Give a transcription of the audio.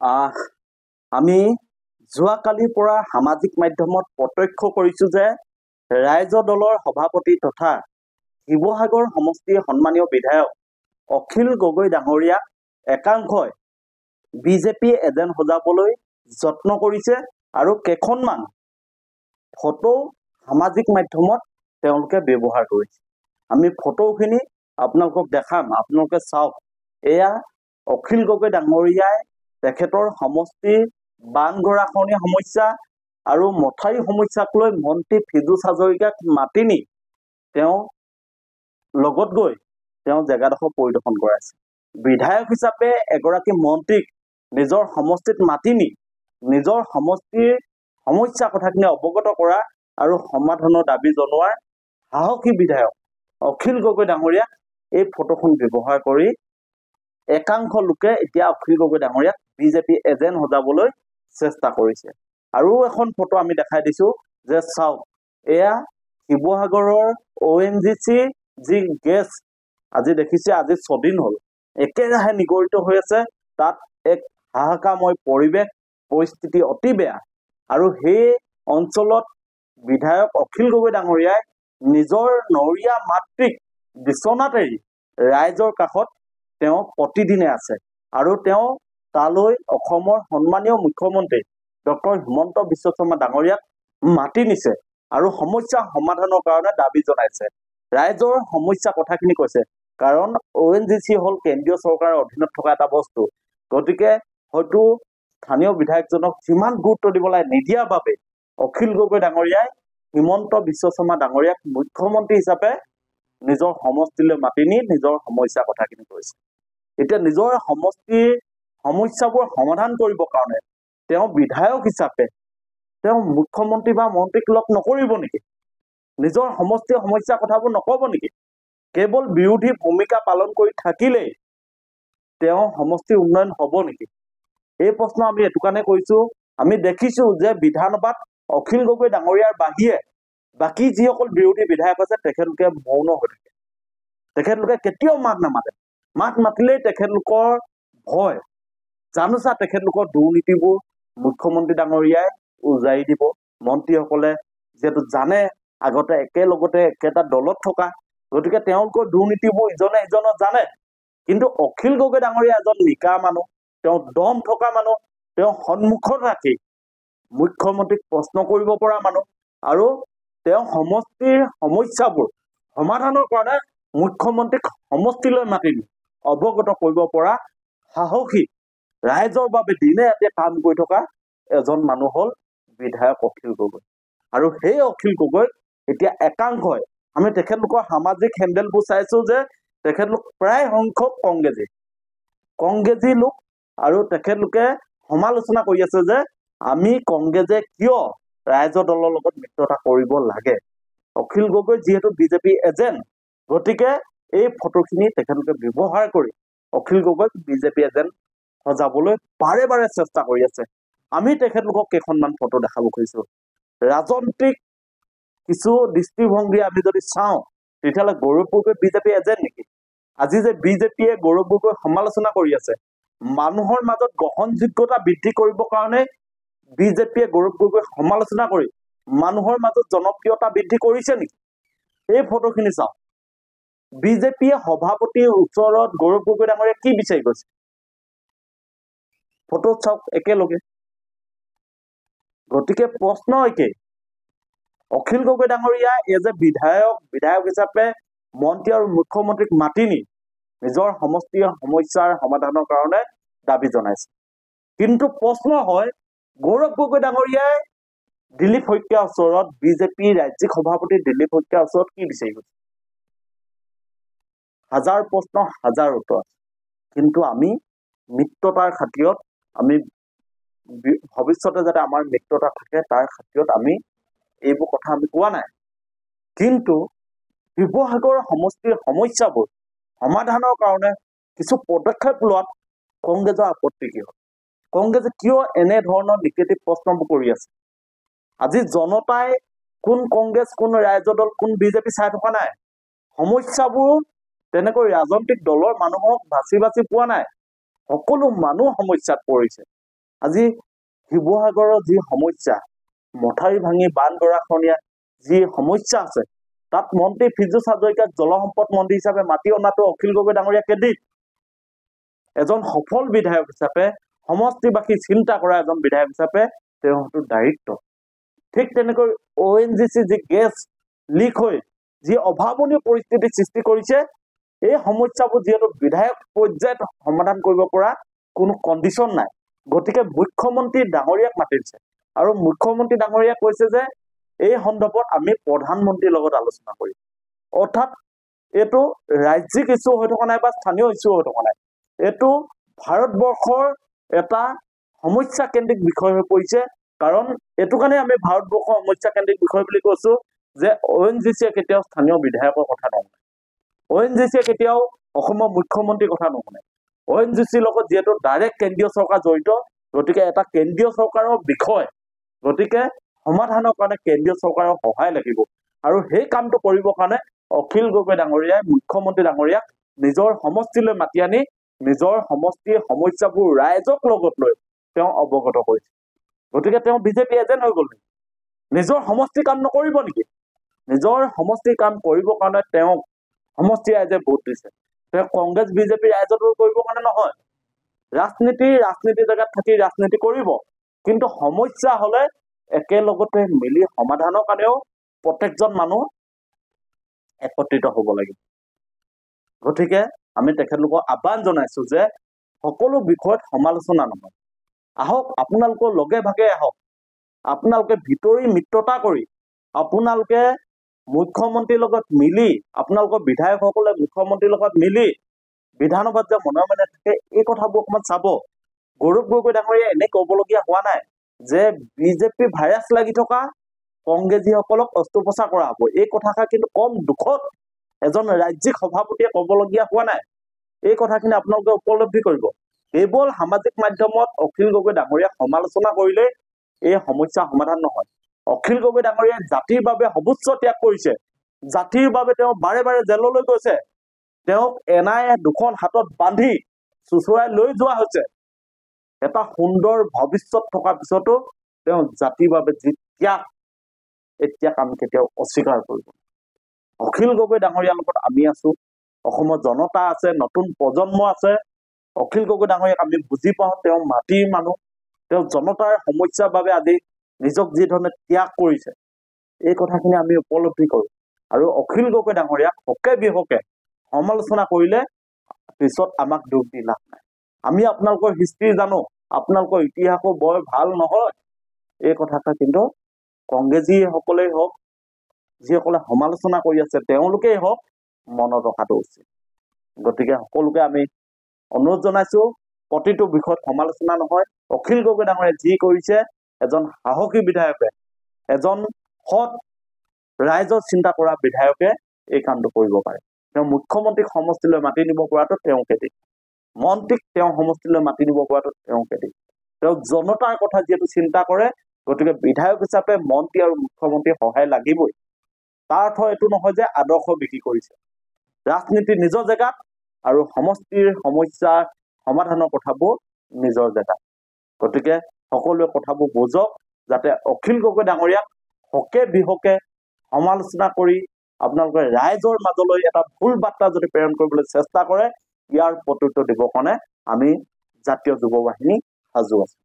আমি যোৱাকালিৰ পৰা সামাজিক মাধ্যমত প্ৰত্যক্ষ কৰিছোঁ যে ৰাইজৰ দলৰ সভাপতি তথা শিৱসাগৰ সমষ্টিৰ সন্মানীয় বিধায়ক অখিল গগৈ ডাঙৰীয়াক একাংশই বিজেপি এজেণ্ট সজাবলৈ যত্ন কৰিছে আৰু কেইখনমান ফটো সামাজিক মাধ্যমত তেওঁলোকে ব্যৱহাৰ কৰিছে। আমি ফটোখিনি আপোনালোকক দেখাম, আপোনালোকে চাওক। এয়া অখিল গগৈ ডাঙৰীয়াই তেখেতৰ সমষ্টিৰ বানগৰাখহনীয়া সমস্যা আৰু মথাউৰি সমস্যাক লৈ মন্ত্ৰী ফিজুছ হাজৰিকাক মাতি নি তেওঁ লগত গৈ তেওঁ জেগাডোখৰ পৰিদৰ্শন কৰাইছে। বিধায়ক হিচাপে এগৰাকী মন্ত্ৰীক নিজৰ সমষ্টিত মাতি নি নিজৰ সমষ্টিৰ সমস্যা কথাখিনি অৱগত কৰা আৰু সমাধানৰ দাবী জনোৱাৰ সাহসী বিধায়ক অখিল গগৈ ডাঙৰীয়াক এই ফটোখন ব্যৱহাৰ কৰি একাংশ লোকে এতিয়া অখিল গগৈ ডাঙৰীয়াক বিজেপি এজেণ্ট সজাবলৈ চেষ্টা কৰিছে। আৰু এখন ফটো আমি দেখাই দিছো যে চাওক, এয়া শিৱসাগৰৰ ONGC যি গেছ আজি দেখিছে, আজি 6 দিন হ'ল একেৰাহে নিগৰিত হৈ আছে। তাত এক হাহাকাৰময় পৰিৱেশ, পৰিস্থিতি অতি বেয়া। আৰু সেই অঞ্চলত বিধায়ক অখিল গগৈ ডাঙৰীয়াই নিজৰ নৰীয়া মাতৃক বিচনাত এৰি ৰাইজৰ কাষত তেওঁ প্ৰতিদিনে আছে। আৰু তেওঁ তালৈ অসমৰ সন্মানীয় মুখ্যমন্ত্ৰী ডক্টৰ হিমন্ত বিশ্ব শৰ্মা ডাঙৰীয়াক মাতি নিছে আৰু সমস্যা সমাধানৰ কাৰণে দাবী জনাইছে। ৰাইজৰ সমস্যা কথাখিনি কৈছে, কাৰণ ONGC হ'ল কেন্দ্ৰীয় চৰকাৰৰ অধীনত থকা এটা বস্তু। গতিকে হয়তো স্থানীয় বিধায়কজনক যিমান গুৰুত্ব দিব লাগে নিদিয়াৰ বাবে অখিল গগৈ ডাঙৰীয়াই হিমন্ত বিশ্ব শৰ্মা ডাঙৰীয়াক মুখ্যমন্ত্ৰী হিচাপে নিজৰ সমষ্টিলৈ মাতি নি নিজৰ সমস্যা কথাখিনি কৈছে। এতিয়া নিজৰ সমষ্টিৰ সমস্যাবোৰ সমাধান কৰিবৰ কাৰণে তেওঁ বিধায়ক হিচাপে তেওঁ মুখ্যমন্ত্ৰী বা মন্ত্ৰীক লগ নকৰিব নেকি? নিজৰ সমষ্টিৰ সমস্যা কথাবোৰ নকব নেকি? কেৱল বিৰোধী ভূমিকা পালন কৰি থাকিলেই তেওঁ সমষ্টিৰ উন্নয়ন হ'ব নেকি? এই প্ৰশ্ন আমি এইটো কাৰণে কৰিছো, আমি দেখিছো যে বিধানসভাত অখিল গগৈ ডাঙৰীয়াৰ বাহিৰে বাকী যিসকল বিৰোধী বিধায়ক আছে তেখেতলোকে মৌন হৈ থাকে। তেখেতলোকে কেতিয়াও মাত নামাতে। মাত মাতিলেই তেখেতলোকৰ ভয়, জানোচা তেখেতলোকৰ দুৰ্নীতিবোৰ মুখ্যমন্ত্ৰী ডাঙৰীয়াই উজাৰি দিব। মন্ত্ৰীসকলে যিহেতু জানে আগতে একেলগতে একেটা দলত থকা, গতিকে তেওঁলোকৰ দুৰ্নীতিবোৰ ইজনে সিজনৰ জানে। কিন্তু অখিল গগৈ ডাঙৰীয়া এজন নিকা মানুহ, তেওঁ দম থকা মানুহ, তেওঁ সন্মুখত ৰাখি মুখ্যমন্ত্ৰীক প্ৰশ্ন কৰিব পৰা মানুহ আৰু তেওঁ সমষ্টিৰ সমস্যাবোৰ সমাধানৰ কাৰণে মুখ্যমন্ত্ৰীক সমষ্টিলৈ মাতি নি অৱগত কৰিব পৰা সাহসী, ৰাইজৰ বাবে দিনে ৰাতিয়ে কাম কৰি থকা এজন মানুহ হ'ল বিধায়ক অখিল গগৈ। আৰু সেই অখিল গগৈ এতিয়া একাংশই, আমি তেখেতলোকৰ সামাজিক হেণ্ডেলবোৰ চাইছো যে তেখেতলোক প্ৰায় সংখ্যক কংগ্ৰেছী লোক, আৰু তেখেতলোকে সমালোচনা কৰি আছে যে আমি কংগ্ৰেছে কিয় ৰাইজৰ দলৰ লগত মিত্ৰতা কৰিব লাগে। অখিল গগৈ যিহেতু বিজেপি এজেণ্ট, গতিকে এই ফটোখিনি তেখেতলোকে ব্যৱহাৰ কৰি অখিল গগৈক বিজেপি এজেণ্ট সজাবলৈ বাৰে বাৰে চেষ্টা কৰি আছে। আমি তেখেতলোকক কেইখনমান ফটো দেখাব খুজিছো। ৰাজনৈতিক কিছু দৃষ্টিভংগী আমি যদি চাওঁ তেতিয়াহ'লে গৌৰৱ গগৈ বিজেপি এজেণ্ট নেকি? আজি যে বিজেপিয়ে গৌৰৱ গগৈ সমালোচনা কৰি আছে, মানুহৰ মাজত গ্ৰহণযোগ্যতা বৃদ্ধি কৰিবৰ কাৰণে বিজেপিয়ে গৌৰৱ গগৈ সমালোচনা কৰি মানুহৰ মাজত জনপ্ৰিয়তা বৃদ্ধি কৰিছে নেকি? এই ফটোখিনি চাওক। বিজেপিয়ে সভাপতিৰ ওচৰত গৌৰৱ গগৈ ডাঙৰীয়া কি বিচাৰি গৈছে? ফটোত চাওক একেলগে। গতিকে প্ৰশ্ন একেই, অখিল গগৈ ডাঙৰীয়া এই যে বিধায়ক হিচাপে মন্ত্ৰী আৰু মুখ্যমন্ত্ৰীক মাতি নি নিজৰ সমষ্টিৰ সমস্যাৰ সমাধানৰ কাৰণে দাবী জনাইছে। কিন্তু প্ৰশ্ন হয়, গৌৰৱ গগৈ ডাঙৰীয়াই দিলীপ শইকীয়াৰ ওচৰত, বিজেপি ৰাজ্যিক সভাপতি দিলীপ শইকীয়াৰ ওচৰত কি বিচাৰি গৈছে? হাজাৰ প্ৰশ্ন হাজাৰ উত্তৰ আছে। কিন্তু আমি মিত্ৰতাৰ খাতিৰত, আমি ভৱিষ্যতে যাতে আমাৰ মিত্ৰতা থাকে তাৰ খাতিৰত আমি এইবোৰ কথা আমি কোৱা নাই। কিন্তু শিৱসাগৰ সমষ্টিৰ সমস্যাবোৰ সমাধানৰ কাৰণে কিছু পদক্ষেপ লোৱাত কংগ্ৰেছৰ আপত্তি কি হ'ল? কংগ্ৰেছে কিয় এনেধৰণৰ নিগেটিভ প্ৰশ্নবোৰ কৰি আছে? আজি জনতাই কোন কংগ্ৰেছ, কোন ৰাইজৰ দল, কোন বিজেপি চাই থকা নাই। সমস্যাবোৰ তেনেকৈ ৰাজনৈতিক দলৰ মানুহক বাছি বাছি পোৱা নাই। সকলো মানুহ সমস্যাত পৰিছে। আজি শিৱসাগৰৰ যি সমস্যা, মথাউৰি ভাঙি বান গৰাখহনীয়া যি সমস্যা আছে, তাত মন্ত্ৰী ফিজুছ হাজৰিকাক জলসম্পদ মন্ত্ৰী হিচাপে মাতি অনাটো অখিল গগৈ ডাঙৰীয়া কেদিত এজন সফল বিধায়ক হিচাপে, সমষ্টিবাসী চিন্তা কৰা এজন বিধায়ক হিচাপে তেওঁ হয়তো দায়িত্ব। ঠিক তেনেকৈ ONGC যি গেছ লিক হৈ যি অভাৱনীয় পৰিস্থিতিৰ সৃষ্টি কৰিছে, এই সমস্যাবোৰ যিহেতু বিধায়ক পৰ্যায়ত সমাধান কৰিব পৰা কোনো কণ্ডিশ্যন নাই, গতিকে মুখ্যমন্ত্ৰী ডাঙৰীয়াক মাতিছে আৰু মুখ্যমন্ত্ৰী ডাঙৰীয়াই কৈছে যে এই সন্দৰ্ভত আমি প্ৰধানমন্ত্ৰীৰ লগত আলোচনা কৰিম। অৰ্থাৎ এইটো ৰাজ্যিক ইছ্যু হৈ থকা নাই বা স্থানীয় ইছ্যু হৈ থকা নাই, এইটো ভাৰতবৰ্ষৰ এটা সমস্যা কেন্দ্ৰিক বিষয় হৈ পৰিছে। কাৰণ এইটো কাৰণে আমি ভাৰতবৰ্ষৰ সমস্যা কেন্দ্ৰিক বিষয় বুলি কৈছো যে ONGCয়ে কেতিয়াও স্থানীয় বিধায়কৰ কথা নুশুনে, ONGCয়ে কেতিয়াও অসমৰ মুখ্যমন্ত্ৰীৰ কথা নুশুনে। ONGCৰ লগত যিহেতু ডাইৰেক্ট কেন্দ্ৰীয় চৰকাৰ জড়িত, গতিকে এটা কেন্দ্ৰীয় চৰকাৰৰ বিষয়, গতিকে সমাধানৰ কাৰণে কেন্দ্ৰীয় চৰকাৰৰ সহায় লাগিব। আৰু সেই কামটো কৰিবৰ কাৰণে অখিল গগৈ ডাঙৰীয়াই মুখ্যমন্ত্ৰী ডাঙৰীয়াক নিজৰ সমষ্টিলৈ মাতি আনি নিজৰ সমষ্টিৰ সমস্যাবোৰ ৰাইজক লগত লৈ তেওঁ অৱগত কৰিছে। গতিকে তেওঁ বিজেপি এজেণ্ট হৈ গ'ল নেকি? নিজৰ সমষ্টিৰ কাম নকৰিব নেকি? নিজৰ সমষ্টিৰ কাম কৰিবৰ কাৰণে তেওঁক সমষ্টি ৰাইজে ভোট দিছে। তেওঁ কংগ্ৰেছ বিজেপি ৰাইজৰ কৰিবৰ কাৰণে নহয়। ৰাজনীতি জেগাত থাকি ৰাজনীতি কৰিব, কিন্তু সমস্যা হলে একেলগতে মিলি সমাধানৰ কাৰণেও প্ৰত্যেকজন মানুহ একত্ৰিত হ'ব লাগিব। গতিকে আমি তেখেতলোকক আহ্বান জনাইছো যে সকলো বিষয়ত সমালোচনা নহয়, আহক আপোনালোকৰ লগে ভাগে আহক, আপোনালোকে ভিতৰি মিত্ৰতা কৰি আপোনালোকে মুখ্যমন্ত্ৰীৰ লগত মিলি, আপোনালোকৰ বিধায়কসকলে মুখ্যমন্ত্ৰীৰ লগত মিলি বিধানসভাত যে মনে মনে থাকে এই কথাবোৰ অকণমান চাব। গৌৰৱ গগৈ ডাঙৰীয়া এনে ক'বলগীয়া হোৱা নাই যে বিজেপি ভাইৰাছ লাগি থকা কংগ্ৰেছীসকলক অস্ত্ৰোপচাৰ কৰা হ'ব। এই কথাষাৰ কিন্তু কম দুখত এজন ৰাজ্যিক সভাপতিয়ে ক'বলগীয়া হোৱা নাই। এই কথাখিনি আপোনালোকে উপলব্ধি কৰিব। কেৱল সামাজিক মাধ্যমত অখিল গগৈ ডাঙৰীয়াক সমালোচনা কৰিলে এই সমস্যা সমাধান নহয়। অখিল গগৈ ডাঙৰীয়াই জাতিৰ বাবে সৰ্বোচ্চ ত্যাগ কৰিছে, জাতিৰ বাবে তেওঁ বাৰে বাৰে জেললৈ গৈছে, তেওঁক NIA দুখন হাতত বান্ধি চুচুৰাই লৈ যোৱা হৈছে। এটা সুন্দৰ ভৱিষ্যত থকাৰ পিছতো তেওঁ জাতিৰ বাবে যি ত্যাগ, এই ত্যাগ আমি কেতিয়াও অস্বীকাৰ কৰিব। অখিল গগৈ ডাঙৰীয়াৰ লগত আমি আছো, অসমৰ জনতা আছে, নতুন প্ৰজন্ম আছে। অখিল গগৈ ডাঙৰীয়াক আমি বুজি পাওঁ, তেওঁ মাটিৰ মানুহ, তেওঁ জনতাৰ সমস্যাৰ বাবে আজি নিজক যি ধৰণে ত্যাগ কৰিছে, এই কথাখিনি আমি উপলব্ধি কৰোঁ। আৰু অখিল গগৈ ডাঙৰীয়াক হকে বিহকে সমালোচনা কৰিলে পিছত আমাক দুখ দি লাভ নাই। আমি আপোনালোকৰ হিষ্ট্ৰী জানো, আপোনালোকৰ ইতিহাসো বৰ ভাল নহয়। এই কথাষাৰ কিন্তু কংগ্ৰেছীসকলেই হওক, যিসকলে সমালোচনা কৰি আছে তেওঁলোকেই হওক, মনত ৰখাটো উচিত। গতিকে সকলোকে আমি অনুৰোধ জনাইছো, প্ৰতিটো বিষয়ত সমালোচনা নহয়। অখিল গগৈ ডাঙৰীয়াই যি কৰিছে, এজন সাহসী বিধায়কে, এজন সৎ ৰাইজৰ চিন্তা কৰা বিধায়কে এই কামটো কৰিব পাৰে। তেওঁ মুখ্যমন্ত্ৰীক সমষ্টিলৈ মাতি নিব পৰাটো তেওঁকে দিম, মন্ত্ৰীক তেওঁ সমষ্টিলৈ মাতি নিব পৰাটো তেওঁকে দিম। তেওঁ জনতাৰ কথা যিহেতু চিন্তা কৰে, গতিকে বিধায়ক হিচাপে মন্ত্ৰী আৰু মুখ্যমন্ত্ৰীৰ সহায় লাগিবই। তাৰ অৰ্থ এইটো নহয় যে আদৰ্শ বিক্ৰী কৰিছে। ৰাজনীতি নিজৰ জেগাত আৰু সমষ্টিৰ সমস্যাৰ সমাধানৰ কথাবোৰ নিজৰ জেগাত। গতিকে সকলোৱে কথাবোৰ বুজক, যাতে অখিল গগৈ ডাঙৰীয়াক হকে বিহকে সমালোচনা কৰি আপোনালোকে ৰাইজৰ মাজলৈ এটা ভুল বাৰ্তা যদি প্ৰেৰণ কৰিবলৈ চেষ্টা কৰে, ইয়াৰ প্ৰত্যুত্তৰ দিবৰ কাৰণে আমি জাতীয় যুৱ বাহিনী সাজু আছো।